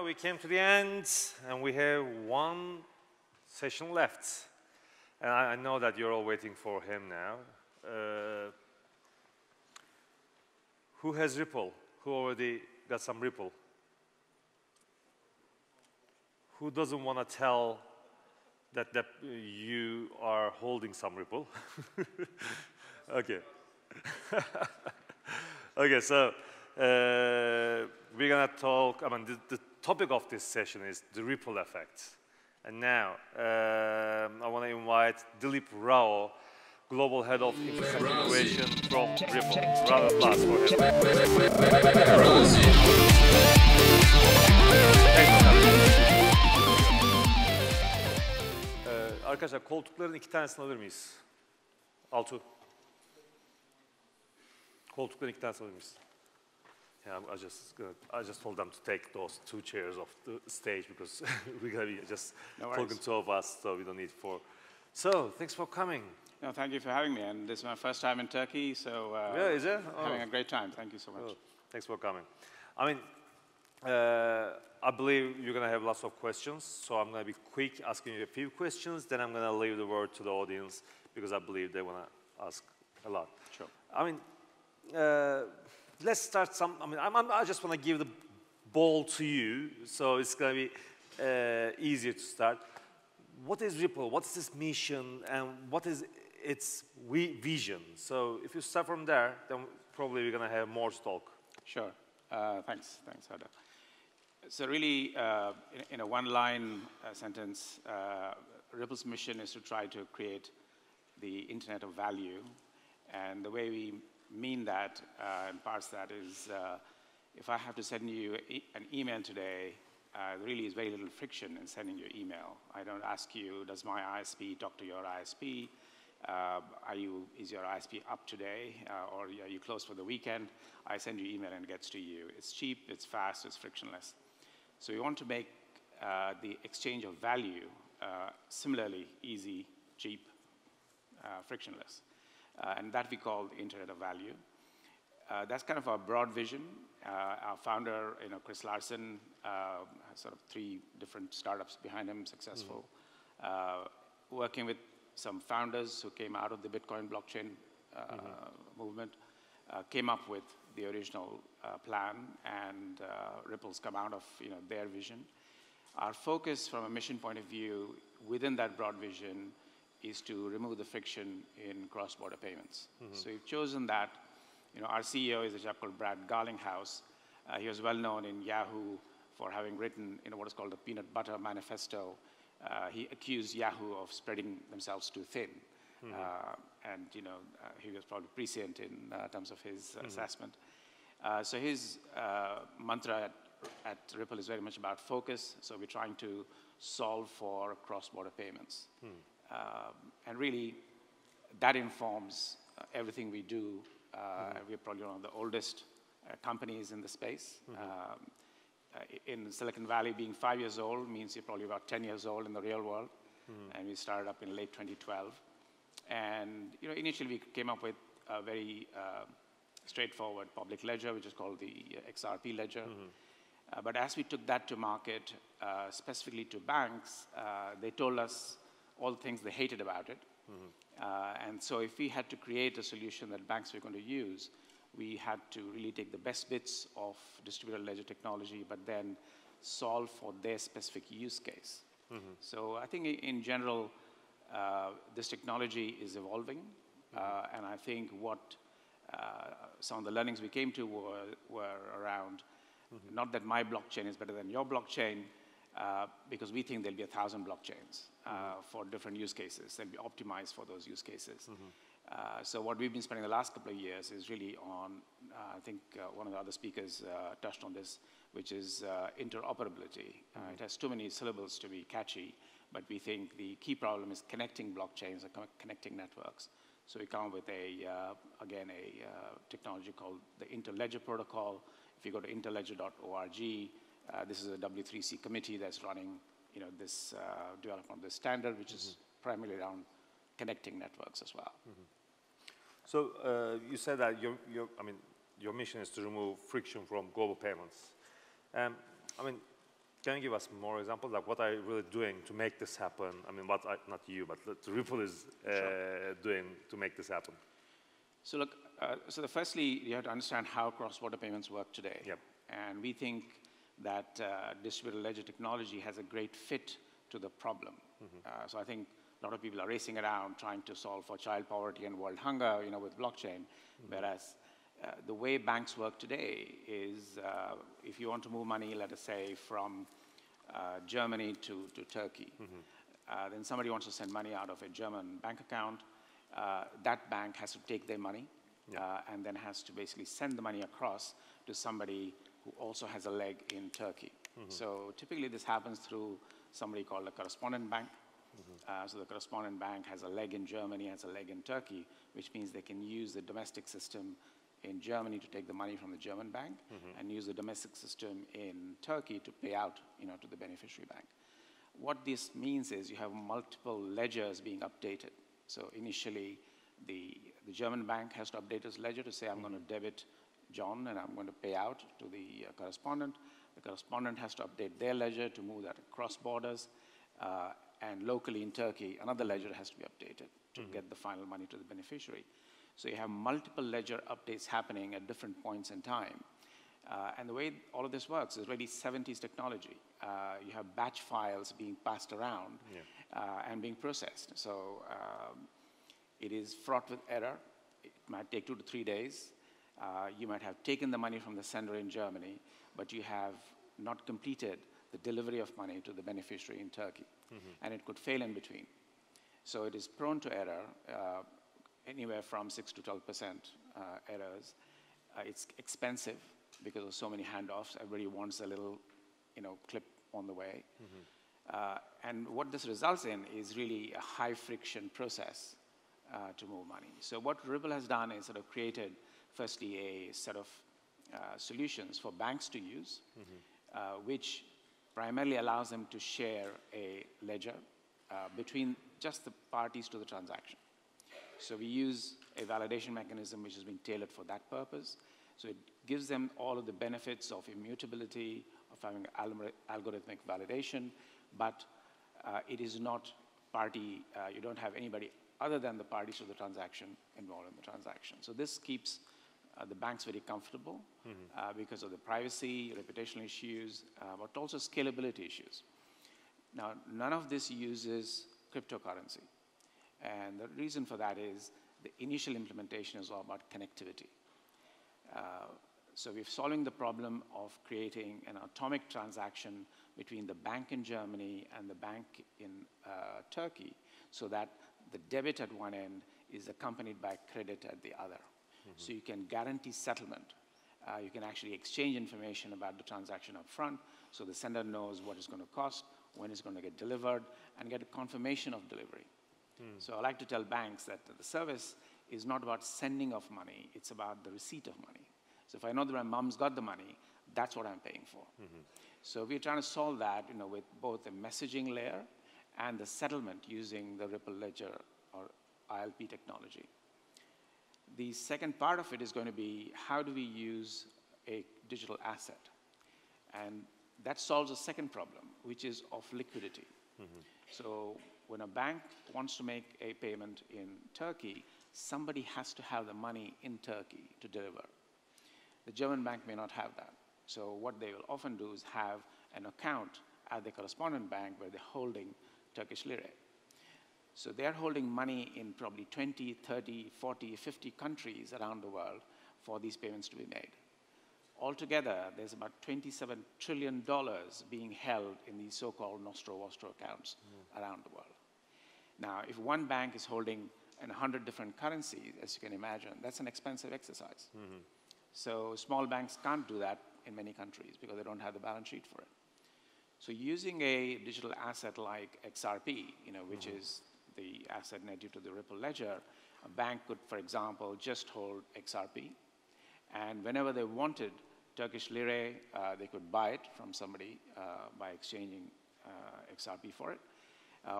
we came to the end, and we have one session left. And I know that you're all waiting for him now. Who has Ripple? Who already got some Ripple? Who doesn't want to tell that you are holding some Ripple? Okay. Okay, so we're going to talk, the topic of this session is the ripple effect. And now, I want to invite Dilip Rao'yu, Global Head of Infrastructure Innovation from Ripple. Round of applause for him. Arkadaşlar, koltukların 2 tanesini alır mıyız? Altu. Koltukların 2 tanesini alır mıyız? Yeah, I just told them to take those 2 chairs off the stage because we're going to be just talking 2 of us, so we don't need 4. So, thanks for coming. No, thank you for having me, and this is my first time in Turkey, so yeah, is it? Having a great time. Thank you so much. Oh, thanks for coming. I mean, I believe you're going to have lots of questions, so I'm going to be quick, asking you a few questions, then I'm going to leave the word to the audience because I believe they want to ask a lot. Sure. I mean, let's start I just want to give the ball to you, so it's going to be easier to start. What is Ripple? What's this mission? And what is its vision? So if you start from there, then probably we're going to have more to talk. Sure. Thanks, Corda. So really, in a one-line sentence, Ripple's mission is to try to create the Internet of Value. And the way we mean that and parse that is, if I have to send you an email today, there really is very little friction in sending your email. I don't ask you, does my ISP talk to your ISP? Is your ISP up today? Or are you closed for the weekend? I send you email and it gets to you. It's cheap, it's fast, it's frictionless. So we want to make the exchange of value similarly easy, cheap, frictionless. And that we call the Internet of Value. That's kind of our broad vision. Our founder, Chris Larsen, has sort of 3 different startups behind him, successful. Working with some founders who came out of the Bitcoin blockchain movement, came up with the original plan, and Ripple's come out of their vision. Our focus from a mission point of view within that broad vision is to remove the friction in cross-border payments. So we've chosen that. Our CEO is a chap called Brad Garlinghouse. He was well known in Yahoo for having written what is called the Peanut Butter Manifesto. He accused Yahoo of spreading themselves too thin. And he was probably prescient in terms of his assessment. So his mantra at Ripple is very much about focus. So we're trying to solve for cross-border payments. And really, that informs everything we do. We're probably one of the oldest companies in the space. In Silicon Valley, being 5 years old means you're probably about 10 years old in the real world. And we started up in late 2012. And initially, we came up with a very straightforward public ledger, which is called the XRP ledger. But as we took that to market, specifically to banks, they told us all the things they hated about it. And so if we had to create a solution that banks were going to use, we had to really take the best bits of distributed ledger technology, but then solve for their specific use case. So I think in general, this technology is evolving. And I think what some of the learnings we came to were around, not that my blockchain is better than your blockchain, because we think there'll be 1,000 blockchains for different use cases. They'll be optimized for those use cases. So what we've been spending the last couple of years is really on, I think one of the other speakers touched on this, which is interoperability. It has too many syllables to be catchy, but we think the key problem is connecting blockchains and connecting networks. So we come up with again, a technology called the Interledger Protocol. If you go to interledger.org, this is a W3C committee that's running this development of this standard, which is primarily around connecting networks as well. So you said that your mission is to remove friction from global payments. Can you give us more examples, like what are you really doing to make this happen? I mean, not you, but Ripple is doing to make this happen? So look, firstly, you have to understand how cross-border payments work today. Yep. And we think that distributed ledger technology has a great fit to the problem. So I think a lot of people are racing around trying to solve for child poverty and world hunger, with blockchain, whereas the way banks work today is if you want to move money, let us say, from Germany to Turkey, then somebody wants to send money out of a German bank account, that bank has to take their money and then has to basically send the money across to somebody who also has a leg in Turkey. So typically this happens through somebody called a correspondent bank. So the correspondent bank has a leg in Germany, has a leg in Turkey, which means they can use the domestic system in Germany to take the money from the German bank and use the domestic system in Turkey to pay out to the beneficiary bank. What this means is you have multiple ledgers being updated. So initially, the German bank has to update its ledger to say, I'm going to debit John and I'm going to pay out to the correspondent. The correspondent has to update their ledger to move that across borders. And locally in Turkey, another ledger has to be updated to get the final money to the beneficiary. So you have multiple ledger updates happening at different points in time. And the way all of this works is really 70s technology. You have batch files being passed around and being processed. So it is fraught with error. It might take 2 to 3 days. You might have taken the money from the sender in Germany, but you have not completed the delivery of money to the beneficiary in Turkey. And it could fail in between. So it is prone to error, anywhere from 6 to 12% errors. It's expensive because of so many handoffs. Everybody wants a little, clip on the way. And what this results in is really a high friction process to move money. So what Ripple has done is sort of created, firstly, a set of solutions for banks to use, which primarily allows them to share a ledger between just the parties to the transaction. So we use a validation mechanism which has been tailored for that purpose. So it gives them all of the benefits of immutability, of having algorithmic validation, but it is not party, you don't have anybody other than the parties to the transaction involved in the transaction. So this keeps the banks very comfortable because of the privacy, reputational issues, but also scalability issues. Now, none of this uses cryptocurrency. And the reason for that is the initial implementation is all about connectivity. So we're solving the problem of creating an atomic transaction between the bank in Germany and the bank in Turkey so that the debit at one end is accompanied by credit at the other. So you can guarantee settlement. You can actually exchange information about the transaction up front so the sender knows what it's going to cost, when it's going to get delivered, and get a confirmation of delivery. So I like to tell banks that the service is not about sending of money, it's about the receipt of money. So if I know that my mom's got the money, that's what I'm paying for. So we're trying to solve that with both the messaging layer and the settlement using the Ripple Ledger or ILP technology. The second part of it is going to be how do we use a digital asset? And that solves a second problem, which is of liquidity. So when a bank wants to make a payment in Turkey, somebody has to have the money in Turkey to deliver. The German bank may not have that. So what they will often do is have an account at the correspondent bank where they're holding Turkish lira. So they're holding money in probably 20, 30, 40, 50 countries around the world for these payments to be made. Altogether, there's about $27 trillion being held in these so-called nostro-vostro accounts around the world. Now, if one bank is holding in 100 different currencies, as you can imagine, that's an expensive exercise. So small banks can't do that in many countries because they don't have the balance sheet for it. So using a digital asset like XRP, which is the asset native to the Ripple Ledger, a bank could, for example, just hold XRP. And whenever they wanted Turkish lira, they could buy it from somebody by exchanging XRP for it.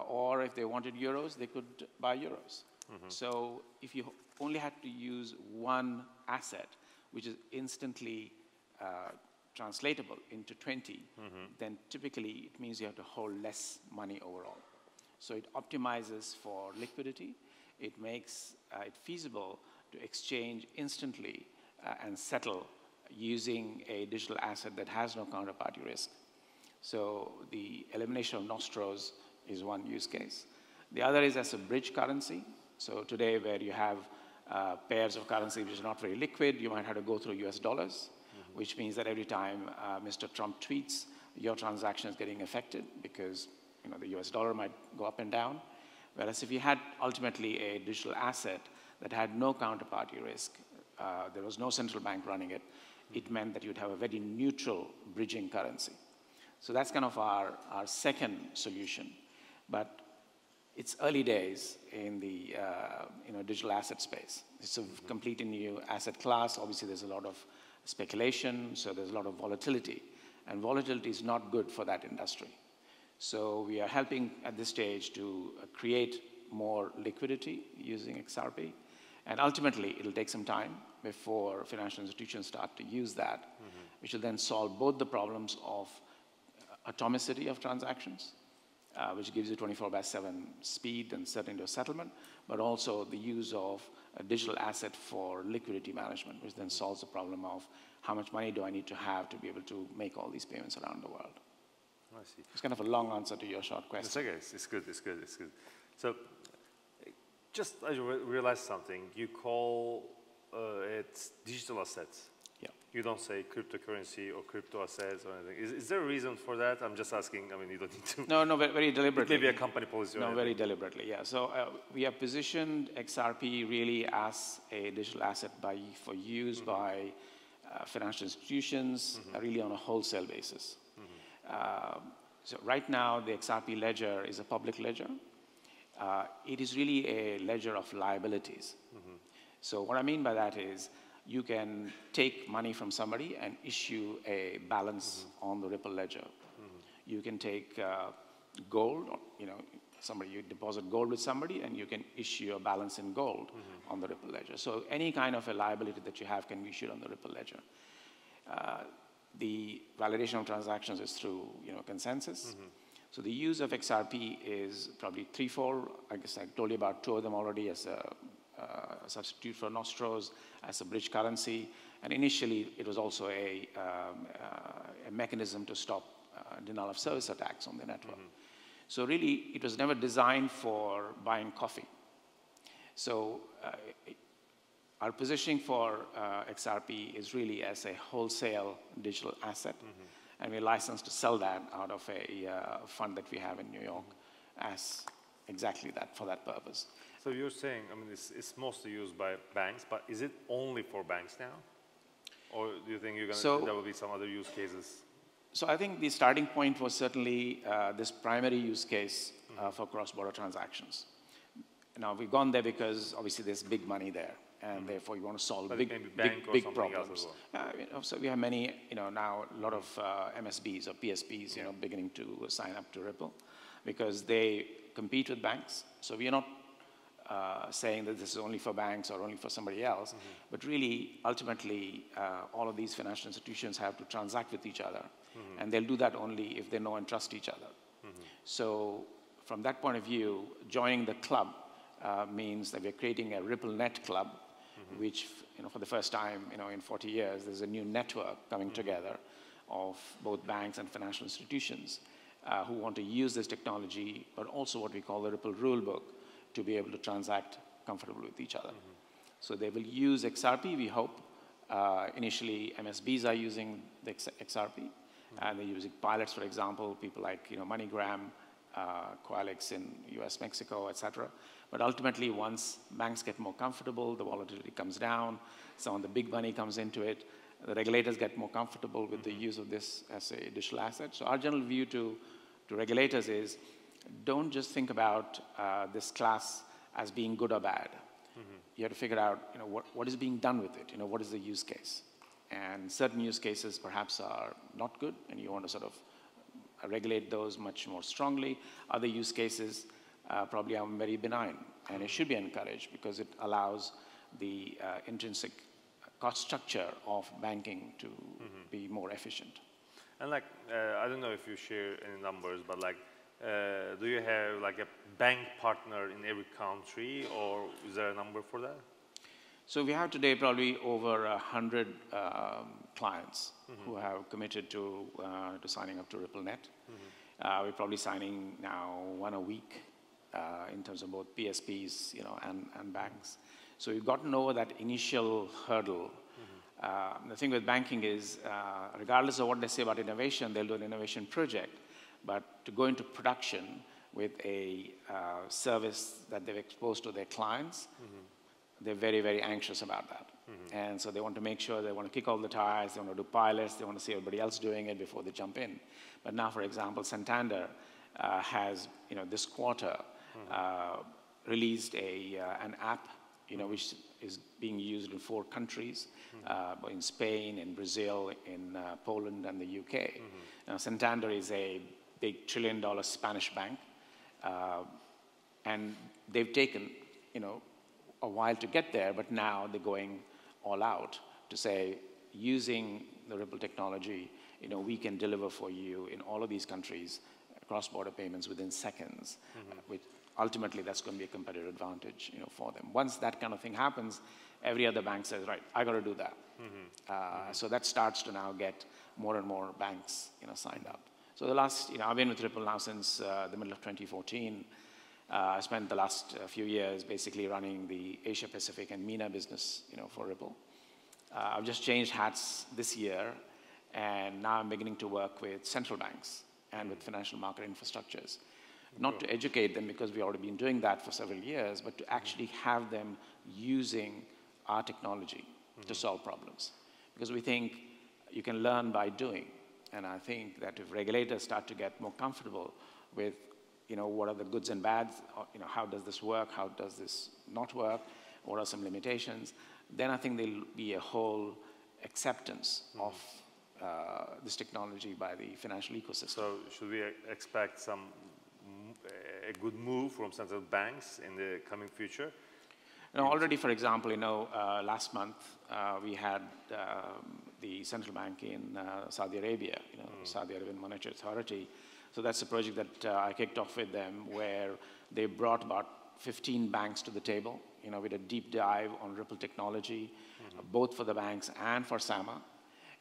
Or if they wanted euros, they could buy euros. So if you only had to use one asset, which is instantly translatable into 20, then typically it means you have to hold less money overall. So it optimizes for liquidity. It makes it feasible to exchange instantly and settle using a digital asset that has no counterparty risk. So the elimination of nostros is one use case. The other is as a bridge currency. So today where you have pairs of currency which is not very liquid, you might have to go through US dollars, which means that every time Mr. Trump tweets, your transaction is getting affected because the US dollar might go up and down. Whereas if you had ultimately a digital asset that had no counterparty risk, there was no central bank running it, it meant that you'd have a very neutral bridging currency. So that's kind of our second solution. But it's early days in the digital asset space. It's a completely new asset class. Obviously, there's a lot of speculation, so there's a lot of volatility. And volatility is not good for that industry. So we are helping at this stage to create more liquidity using XRP. And ultimately, it'll take some time before financial institutions start to use that, which will then solve both the problems of atomicity of transactions, which gives you 24/7 speed and certainty of settlement, but also the use of a digital asset for liquidity management, which then solves the problem of how much money do I need to have to be able to make all these payments around the world. I see. It's kind of a long answer to your short question. It's okay. It's good. It's good. It's good. So, just I realized something. You call it digital assets. Yeah. You don't say cryptocurrency or crypto assets or anything. Is there a reason for that? I'm just asking. I mean, you don't need to. No, very deliberately. Maybe a company policy. No, very deliberately. Yeah. So we have positioned XRP really as a digital asset for use by financial institutions, really on a wholesale basis. So right now, the XRP ledger is a public ledger. It is really a ledger of liabilities. So what I mean by that is you can take money from somebody and issue a balance on the Ripple ledger. You can take gold, you deposit gold with somebody and you can issue a balance in gold on the Ripple ledger. So any kind of a liability that you have can be issued on the Ripple ledger. The validation of transactions is through consensus. So the use of XRP is probably threefold. I guess I told you about two of them already as a substitute for nostros, as a bridge currency. And initially, it was also a mechanism to stop denial of service attacks on the network. So really, it was never designed for buying coffee. So our positioning for XRP is really as a wholesale digital asset. And we're licensed to sell that out of a fund that we have in New York as exactly that, for that purpose. So you're saying, I mean, it's mostly used by banks, but is it only for banks now? Or do you think there will be some other use cases? So I think the starting point was certainly this primary use case for cross-border transactions. Now, we've gone there because obviously there's big money there. And therefore, you want to solve big problems. So we have many, now a lot of MSBs or PSBs, beginning to sign up to Ripple because they compete with banks. So we are not saying that this is only for banks or only for somebody else, but really, ultimately, all of these financial institutions have to transact with each other, and they'll do that only if they know and trust each other. So from that point of view, joining the club means that we're creating a RippleNet club, which, for the first time, in 40 years, there's a new network coming together of both banks and financial institutions who want to use this technology, but also what we call the Ripple Rulebook to be able to transact comfortably with each other. So they will use XRP, we hope. Initially, MSBs are using the XRP, and they're using pilots, for example, people like MoneyGram, Coalix in US, Mexico, et cetera. But ultimately, once banks get more comfortable, the volatility comes down, some of the big money comes into it, the regulators get more comfortable with the use of this as a digital asset. So our general view to regulators is, don't just think about this class as being good or bad. You have to figure out, what is being done with it? What is the use case? And certain use cases perhaps are not good, and you want to sort of regulate those much more strongly. Other use cases probably are very benign, and it should be encouraged because it allows the intrinsic cost structure of banking to be more efficient. And like, I don't know if you share any numbers, but like, do you have like a bank partner in every country, or is there a number for that? So we have today probably over 100 clients who have committed to signing up to RippleNet. We're probably signing now one a week in terms of both PSPs, and banks. So we've gotten over that initial hurdle. The thing with banking is, regardless of what they say about innovation, they'll do an innovation project. But to go into production with a service that they've exposed to their clients, they're very, very anxious about that. And so they want to make sure, they want to kick all the tires, they want to do pilots, they want to see everybody else doing it before they jump in. But now, for example, Santander has, this quarter, released an app, which is being used in 4 countries, in Spain, in Brazil, in Poland, and the UK. Now, Santander is a big $1 trillion Spanish bank, and they've taken, a while to get there, but now they're going all out to say, using the Ripple technology, we can deliver for you in all of these countries cross-border payments within seconds, which ultimately that's going to be a competitive advantage, for them. Once that kind of thing happens, every other bank says, right, I got to do that. So that starts to now get more and more banks, signed up. So the last, I've been with Ripple now since the middle of 2014. I spent the last few years basically running the Asia Pacific and MENA business, for Ripple. I've just changed hats this year, and now I'm beginning to work with central banks and with financial market infrastructures. Not to educate them, because we've already been doing that for several years, but to actually have them using our technology to solve problems. Because we think you can learn by doing. And I think that if regulators start to get more comfortable with, what are the goods and bads, how does this work, how does this not work, what are some limitations, then I think there'll be a whole acceptance of this technology by the financial ecosystem. So should we expect a good move from central banks in the coming future? Already, for example, last month we had the central bank in Saudi Arabia, Saudi Arabian Monetary Authority. So that's a project that I kicked off with them, where they brought about 15 banks to the table. We did a deep dive on Ripple technology, both for the banks and for SAMA.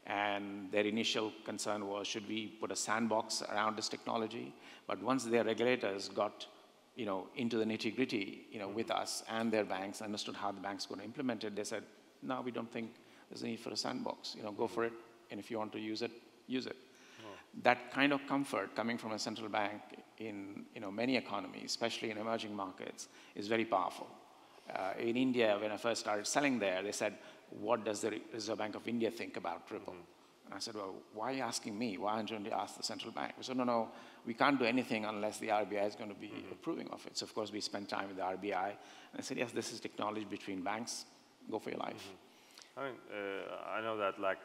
And their initial concern was, should we put a sandbox around this technology? But once their regulators got, into the nitty-gritty, with us and their banks, understood how the bank's going to implement it, they said, no, we don't think there's a need for a sandbox. Go for it, and if you want to use it, use it. That kind of comfort coming from a central bank in, many economies, especially in emerging markets, is very powerful. In India, when I first started selling there, they said, what does the Reserve Bank of India think about Ripple? And I said, well, why are you asking me? Why aren't you going to ask the central bank? We said, no, we can't do anything unless the RBI is going to be approving of it. So, of course, we spent time with the RBI. And I said, yes, this is technology between banks. Go for your life. I mean, I know that, like,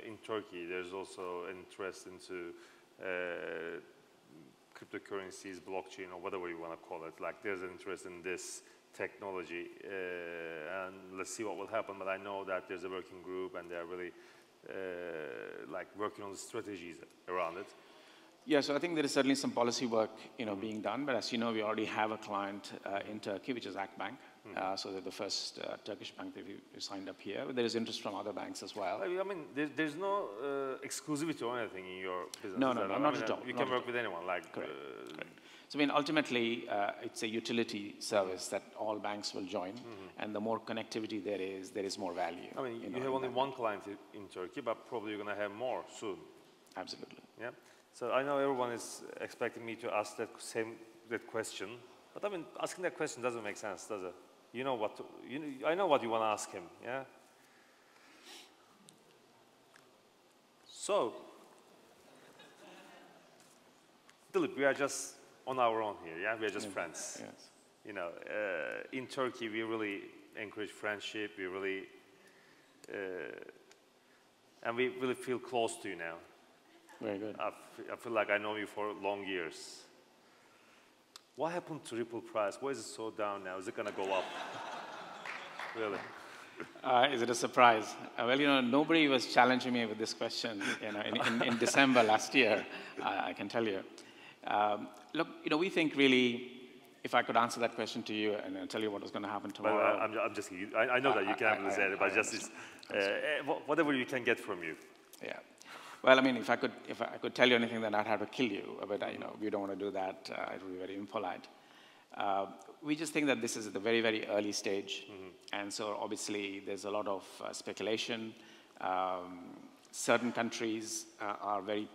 in Turkey, there's also interest into cryptocurrencies, blockchain, or whatever you want to call it. Like, there's an interest in this technology, and let's see what will happen. But I know that there's a working group, and they're really working on the strategies around it. Yeah, so I think there is certainly some policy work, being done. But as you know, we already have a client in Turkey, which is Akbank. So they're the first Turkish bank that we signed up here. But there is interest from other banks as well. I mean, there's no exclusivity or anything in your business. No, not at all. You can work with anyone. Correct. So, I mean, ultimately, it's a utility service that all banks will join. And the more connectivity there is more value. I mean, you have only one client in Turkey, but probably you're going to have more soon. Absolutely. Yeah. So I know everyone is expecting me to ask that question. But I mean, asking that question doesn't make sense, does it? I know what you want to ask him, yeah? So, Dilip, we are just on our own here, yeah? We are just friends. Yes. In Turkey, we really encourage friendship. We really, and we really feel close to you now. Very good. I feel like I know you for long years. What happened to Ripple price? Why is it so down now? Is it going to go up? Really? Is it a surprise? Well, nobody was challenging me with this question in December last year, I can tell you. Look, we think really, if I could answer that question to you and tell you what was going to happen tomorrow. Well, I'm just kidding. I know that you can't say it, but just whatever you can get from you. Yeah. Well, I mean, if I could tell you anything, then I'd have to kill you. But we don't want to do that. It would be very impolite. We just think that this is at the very, very early stage. And so obviously there's a lot of speculation. Certain countries are very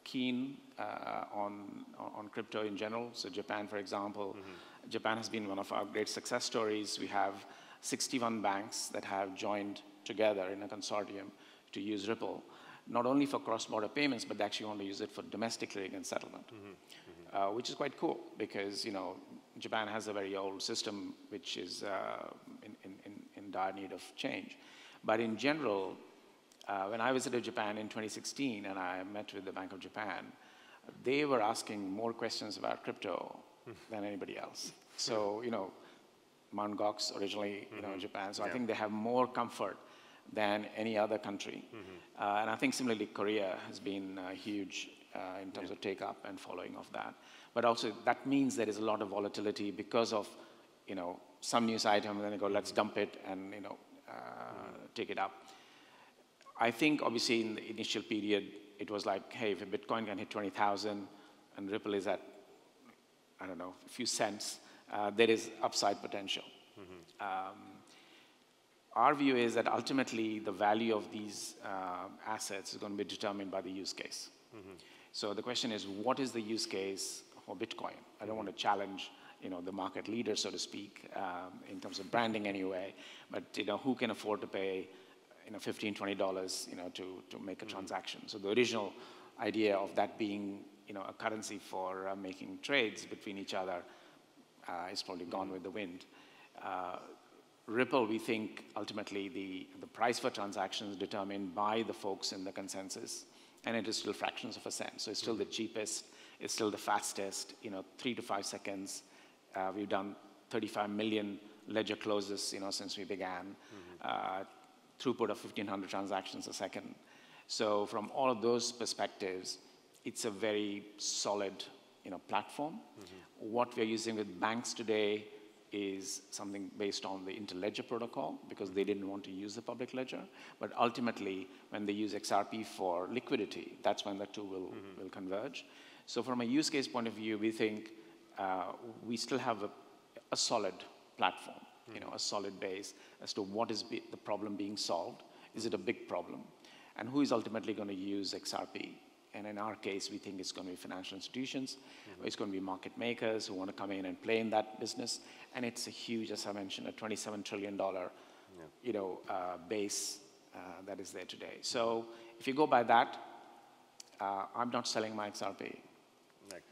keen on crypto in general. So Japan, for example, Japan has been one of our great success stories. We have 61 banks that have joined together in a consortium to use Ripple, not only for cross-border payments, but they actually want to use it for domestic clearing and settlement, which is quite cool because, Japan has a very old system which is in dire need of change. But in general, when I visited Japan in 2016 and I met with the Bank of Japan, they were asking more questions about crypto than anybody else. So, Mt. Gox originally, Japan. So I think they have more comfort than any other country. And I think similarly, Korea has been huge in terms of take-up and following of that. But also that means there is a lot of volatility because of, some news item, and then they go, let's dump it and, take it up. I think obviously in the initial period, it was like, hey, if a Bitcoin can hit 20,000 and Ripple is at, I don't know, a few cents, there is upside potential. Our view is that ultimately the value of these assets is going to be determined by the use case. So the question is, what is the use case for Bitcoin? I don't want to challenge, the market leader, so to speak, in terms of branding anyway, but who can afford to pay, $15, $20, to make a transaction? So the original idea of that being, a currency for making trades between each other is probably gone with the wind. Ripple, we think ultimately the price for transactions is determined by the folks in the consensus, and it is still fractions of a cent. So it's still the cheapest, it's still the fastest, 3 to 5 seconds. We've done 35 million ledger closes, since we began. Throughput of 1,500 transactions a second. So from all of those perspectives, it's a very solid, platform. What we're using with banks today is something based on the interledger protocol because they didn't want to use the public ledger. But ultimately, when they use XRP for liquidity, that's when the two will converge. So from a use case point of view, we think we still have a solid platform, a solid base as to what is the problem being solved. Is it a big problem? And who is ultimately going to use XRP? And in our case, we think it's going to be financial institutions, it's going to be market makers who want to come in and play in that business. And it's a huge, as I mentioned, a $27 trillion base that is there today. So if you go by that, I'm not selling my XRP. Like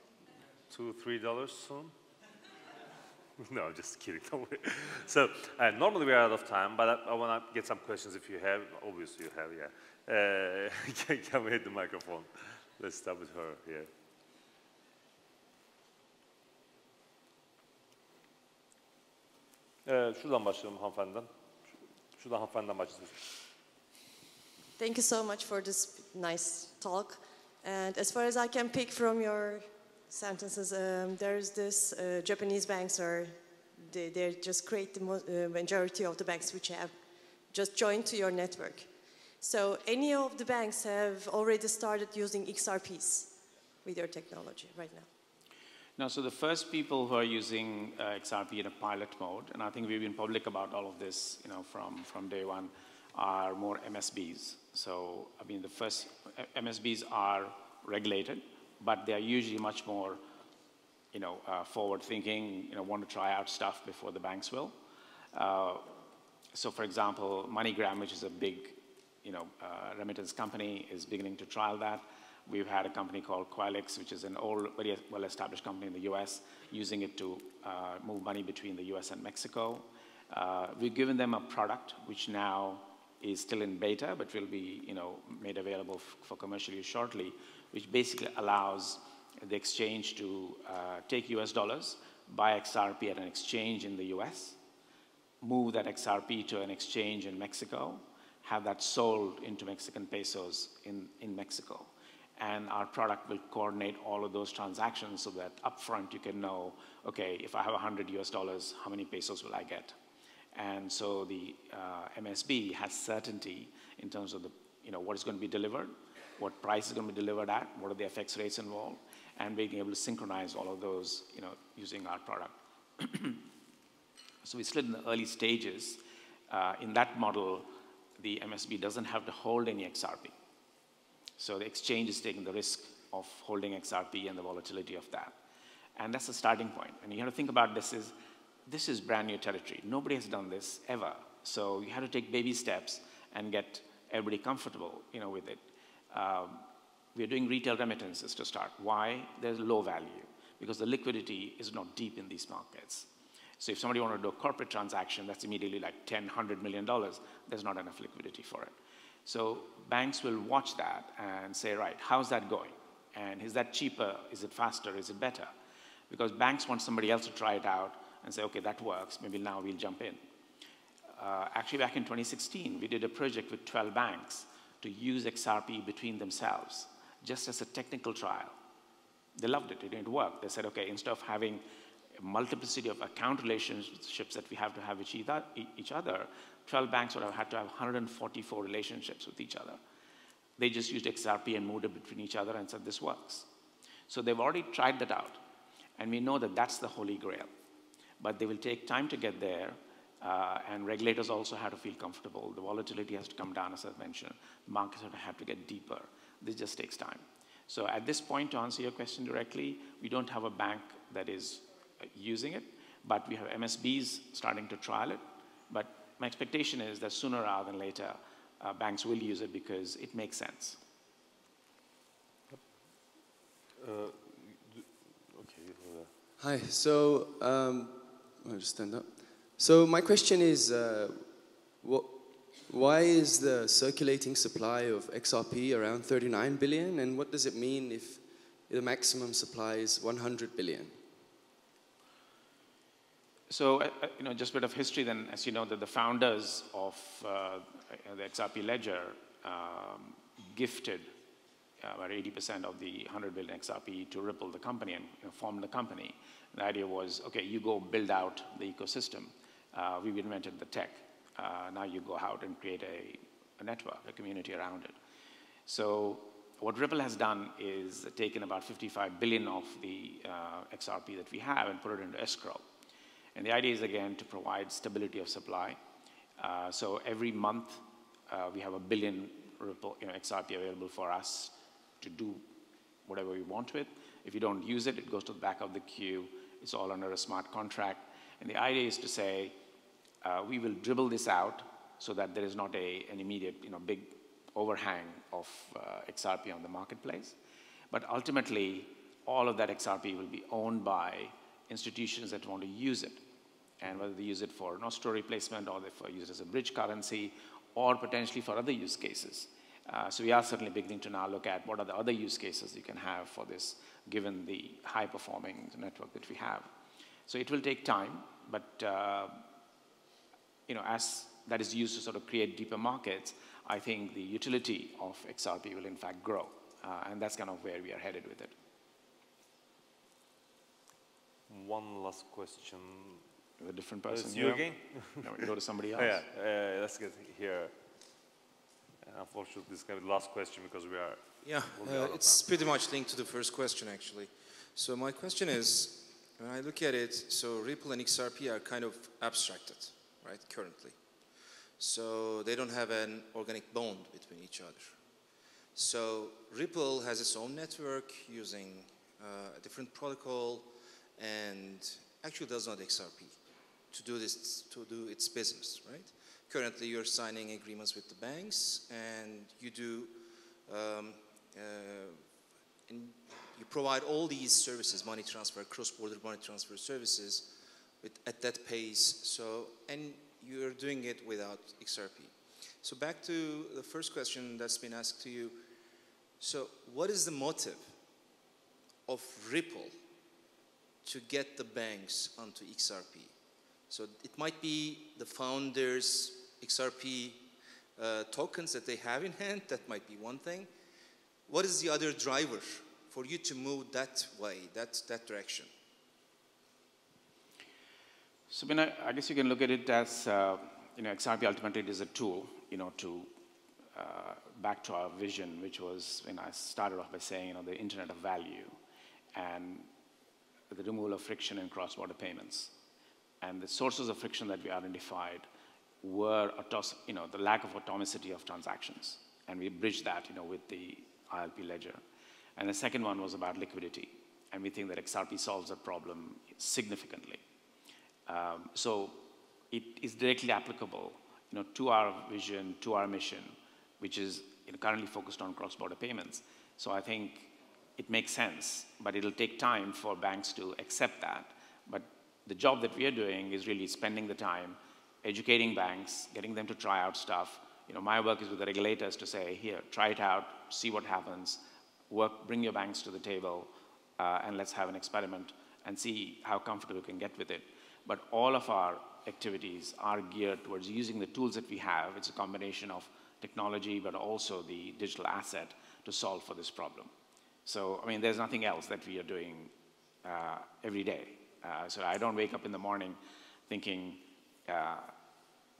$2, $3 soon? No, I'm just kidding. Don't worry. So normally we're out of time, but I want to get some questions if you have. Obviously you have, yeah. Can we hit the microphone? Let's start with her here. Şuradan başlayalım hanımefendiden. Şuradan hanımefendiden başlayalım. Thank you so much for this nice talk. And as far as I can pick from your sentences, there's this Japanese banks they just create the majority of the banks which have just joined to your network. So any of the banks have already started using XRPs with your technology right now? No, so the first people who are using XRP in a pilot mode, and I think we've been public about all of this, from day one, are more MSBs. So, I mean, the first MSBs are regulated, but they are usually much more, forward-thinking, want to try out stuff before the banks will. So, for example, MoneyGram, which is a big, remittance company, is beginning to trial that. We've had a company called Qualix, which is an old, very well-established company in the US, using it to move money between the US and Mexico. We've given them a product which now is still in beta, but will be made available for commercial use shortly, which basically allows the exchange to take US dollars, buy XRP at an exchange in the US, move that XRP to an exchange in Mexico, have that sold into Mexican pesos in Mexico. And our product will coordinate all of those transactions so that upfront you can know, okay, if I have 100 US dollars, how many pesos will I get? And so the MSB has certainty in terms of what is going to be delivered, what price is going to be delivered at, what are the FX rates involved, and being able to synchronize all of those using our product. So we're still in the early stages. In that model, the MSB doesn't have to hold any XRP. So the exchange is taking the risk of holding XRP and the volatility of that. And that's the starting point. And you have to think about this is brand new territory. Nobody has done this ever. So you have to take baby steps and get everybody comfortable with it. We're doing retail remittances to start. Why? There's low value, because the liquidity is not deep in these markets. So if somebody wanted to do a corporate transaction, that's immediately like $10, $100 million. There's not enough liquidity for it. So banks will watch that and say, right, how's that going? And is that cheaper? Is it faster? Is it better? Because banks want somebody else to try it out and say, okay, that works. Maybe now we'll jump in. Actually, back in 2016, we did a project with 12 banks to use XRP between themselves, just as a technical trial. They loved it. It didn't work. They said, okay, instead of having a multiplicity of account relationships that we have to have with each other, 12 banks would have had to have 144 relationships with each other. They just used XRP and moved it between each other and said, this works. So they've already tried that out. And we know that that's the holy grail. But they will take time to get there. And regulators also have to feel comfortable. The volatility has to come down, as I've mentioned. Markets have to get deeper. This just takes time. So at this point, to answer your question directly, we don't have a bank that is using it. But we have MSBs starting to trial it. But my expectation is that sooner rather than later, banks will use it because it makes sense. Hi, so I'll just stand up. So my question is, why is the circulating supply of XRP around 39 billion, and what does it mean if the maximum supply is 100 billion? So, just a bit of history then, as you know, that the founders of the XRP ledger gifted about 80% of the 100 billion XRP to Ripple, the company, and formed the company. The idea was, okay, you go build out the ecosystem. We've invented the tech. Now you go out and create a network, a community around it. So what Ripple has done is taken about 55 billion of the XRP that we have and put it into escrow. And the idea is, again, to provide stability of supply. So every month, we have 1 billion Ripple, XRP available for us to do whatever we want with. If you don't use it, it goes to the back of the queue. It's all under a smart contract. And the idea is to say, we will dribble this out so that there is not an immediate, big overhang of XRP on the marketplace. But ultimately, all of that XRP will be owned by institutions that want to use it. And whether they use it for nostril replacement, or they use it as a bridge currency, or potentially for other use cases. So we are certainly beginning to now look at what are the other use cases you can have for this, given the high-performing network that we have. So it will take time, but as that is used to sort of create deeper markets, I think the utility of XRP will in fact grow, and that's kind of where we are headed with it. One last question. A different person. It's you again? No, we go to somebody else. Let's get here. Unfortunately, this is going to be the last question because we are. Yeah, it's pretty much linked to the first question, actually. So my question is, when I look at it, so Ripple and XRP are kind of abstracted, right, currently. So they don't have an organic bond between each other. So Ripple has its own network using a different protocol and actually does not XRP to do its business, right? Currently, you're signing agreements with the banks, and you do, and you provide all these services, money transfer, cross-border money transfer services, at that pace. So, and you're doing it without XRP. So back to the first question that's been asked to you. So, what is the motive of Ripple to get the banks onto XRP? So it might be the founders' XRP tokens that they have in hand. That might be one thing. What is the other driver for you to move that way, that direction? So I guess you can look at it as, XRP ultimately is a tool, to back to our vision, which was, I started off by saying, the internet of value and the removal of friction in cross-border payments. And the sources of friction that we identified were, the lack of atomicity of transactions. And we bridged that, with the ILP ledger. And the second one was about liquidity. And we think that XRP solves that problem significantly. So it is directly applicable, to our vision, to our mission, which is currently focused on cross-border payments. So I think it makes sense, but it'll take time for banks to accept that. But the job that we are doing is really spending the time educating banks, getting them to try out stuff. My work is with the regulators to say, here, try it out, see what happens, bring your banks to the table, and let's have an experiment and see how comfortable we can get with it. But all of our activities are geared towards using the tools that we have. It's a combination of technology, but also the digital asset to solve for this problem. So, there's nothing else that we are doing every day. So I don't wake up in the morning thinking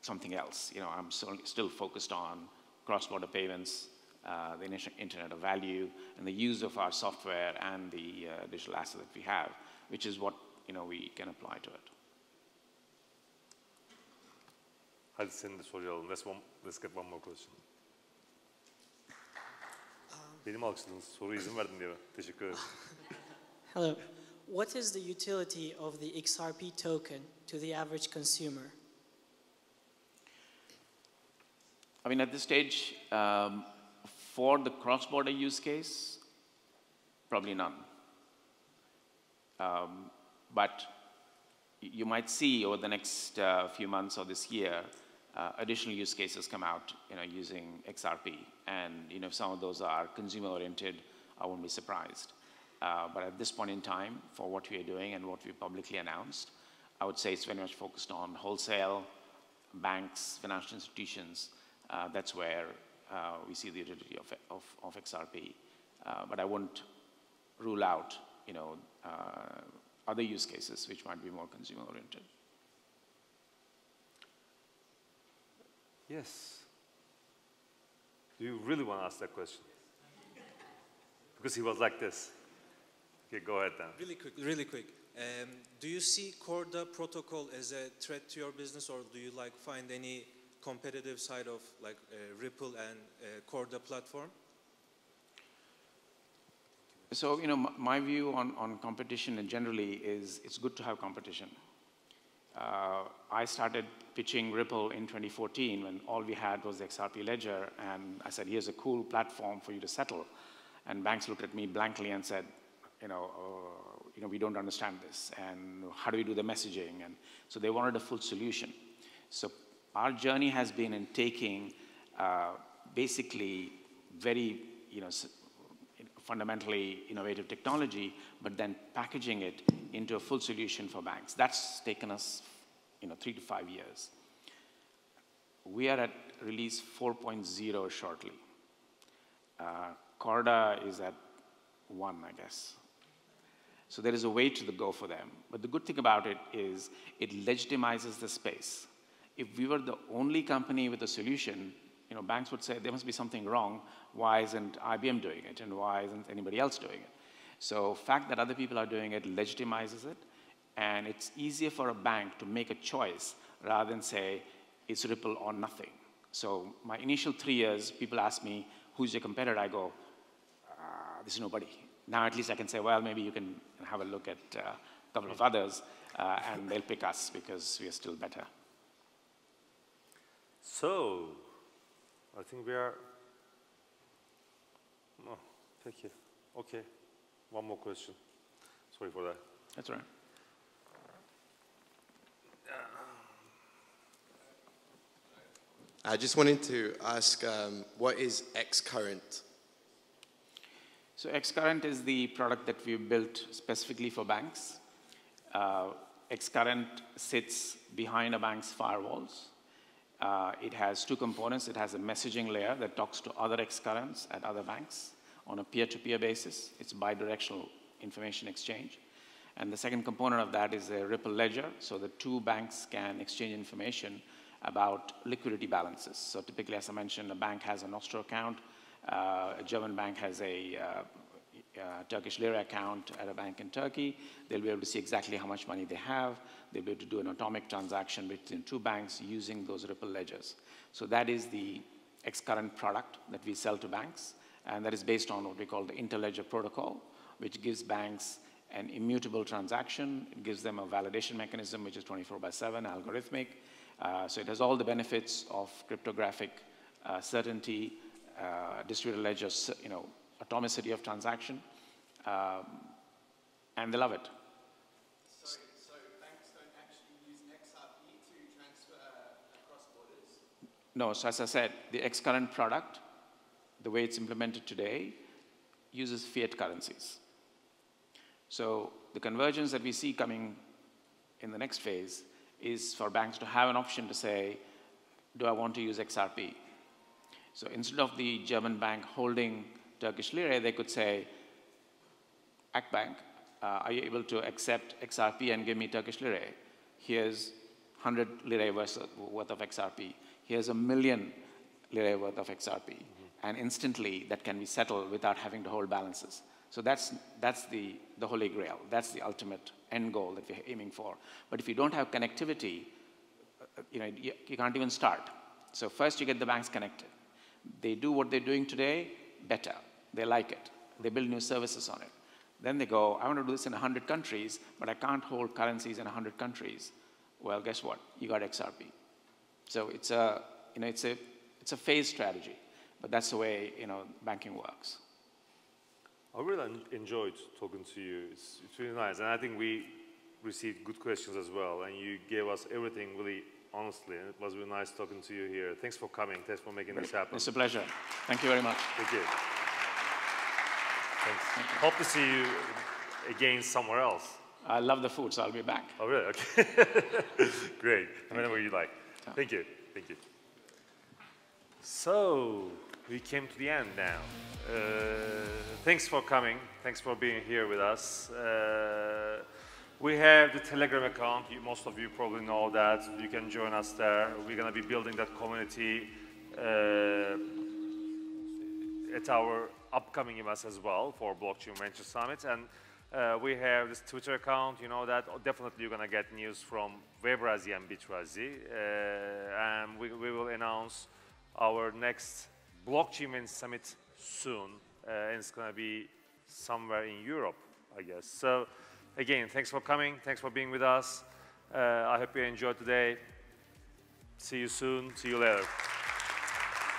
something else. I'm still focused on cross-border payments, the internet of value, and the use of our software and the digital asset that we have, which is what we can apply to it. Hadi seni de soralım. Let's get one more question. Benim alkışladığınız soruya izin verdin diye. Teşekkür ederim. Hello. What is the utility of the XRP token to the average consumer? At this stage, for the cross-border use case, probably none. But you might see over the next few months or this year, additional use cases come out, using XRP. And, if some of those are consumer-oriented, I won't be surprised. But at this point in time, for what we are doing and what we publicly announced, I would say it's very much focused on wholesale, banks, financial institutions. That's where we see the utility of XRP. But I wouldn't rule out, other use cases which might be more consumer-oriented. Yes. Do you really want to ask that question? Because he was like this. Okay, go ahead then. Really quick. Do you see Corda protocol as a threat to your business, or do you find any competitive side of Ripple and Corda platform? So, my view on competition generally is it's good to have competition. I started pitching Ripple in 2014 when all we had was the XRP ledger, and I said, here's a cool platform for you to settle. And banks looked at me blankly and said, we don't understand this, and how do we do the messaging? And so they wanted a full solution. So our journey has been in taking basically very, fundamentally innovative technology, but then packaging it into a full solution for banks. That's taken us, 3 to 5 years. We are at release 4.0 shortly. Corda is at 1, I guess. So there is a way to go for them. But the good thing about it is it legitimizes the space. If we were the only company with a solution, banks would say there must be something wrong. Why isn't IBM doing it? And why isn't anybody else doing it? So the fact that other people are doing it legitimizes it. And it's easier for a bank to make a choice rather than say, it's Ripple or nothing. So my initial 3 years, people ask me, who's your competitor? I go, this is nobody. Now at least I can say, well, maybe you can have a look at a couple of others, and they'll pick us because we are still better. So, I think we are... Oh, thank you. Okay, one more question. Sorry for that. That's all right. I just wanted to ask, what is XCurrent? So XCurrent is the product that we built specifically for banks. XCurrent sits behind a bank's firewalls. It has two components. It has a messaging layer that talks to other XCurrents at other banks on a peer-to-peer basis. It's bidirectional information exchange. And the second component of that is a Ripple ledger, so the two banks can exchange information about liquidity balances. So typically, as I mentioned, a bank has a Nostro account, a German bank has a Turkish lira account at a bank in Turkey. They'll be able to see exactly how much money they have. They'll be able to do an atomic transaction between two banks using those Ripple ledgers. So that is the XCurrent product that we sell to banks, and that is based on what we call the interledger protocol, which gives banks an immutable transaction. It gives them a validation mechanism, which is 24/7, algorithmic. So it has all the benefits of cryptographic certainty, distributed ledgers, atomicity of transaction, and they love it. So banks don't actually use XRP to transfer across borders? No, so as I said, the XCurrent product, the way it's implemented today, uses fiat currencies. So the convergence that we see coming in the next phase is for banks to have an option to say, do I want to use XRP? So instead of the German bank holding Turkish lira, they could say, Akbank, are you able to accept XRP and give me Turkish lira? Here's 100 lira worth of XRP. Here's 1,000,000 lira worth of XRP. And instantly, that can be settled without having to hold balances. So that's the holy grail. That's the ultimate end goal that we're aiming for. But if you don't have connectivity, you can't even start. So first you get the banks connected. They do what they're doing today better. They like it. They build new services on it. Then they go, I want to do this in 100 countries, but I can't hold currencies in 100 countries. Well, guess what? You got XRP. So it's a phase strategy, but that's the way banking works. I really enjoyed talking to you. It's really nice, and I think we received good questions as well, and you gave us everything really honestly, and it was really nice talking to you here. Thanks for coming. Thanks for making this happen. It's a pleasure. Thank you very much. Thank you. Thanks. Thank you. Hope to see you again somewhere else. I love the food, so I'll be back. Oh, really? Okay. Great. Whenever you like. Thank you. Thank you. So, we came to the end now. Thanks for coming. Thanks for being here with us. We have the Telegram account. Most of you probably know that. You can join us there. We're going to be building that community at our upcoming events as well for Blockchain Venture Summit. And we have this Twitter account. You know that. Definitely you're going to get news from Webrazi and Bitrazi. And we will announce our next Blockchain Venture Summit soon. And it's going to be somewhere in Europe, I guess. So, again, thanks for coming. Thanks for being with us. I hope you enjoyed today. See you soon. See you later.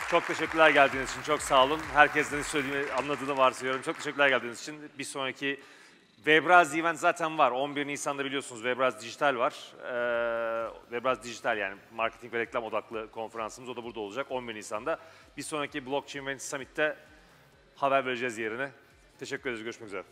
Çok teşekkürler geldiğiniz için. Çok sağ olun. Herkesin söylediğimi anladığını varsayıyorum. Çok teşekkürler geldiğiniz için. Bir sonraki Webrazi event zaten var. 11 Nisan'da biliyorsunuz Webrazi Dijital var. Webrazi Dijital yani marketing ve reklam odaklı konferansımız. O da burada olacak 11 Nisan'da. Bir sonraki Blockchain Venture Summit'te haber vereceğiz yerine. Teşekkür ederiz. Görüşmek üzere.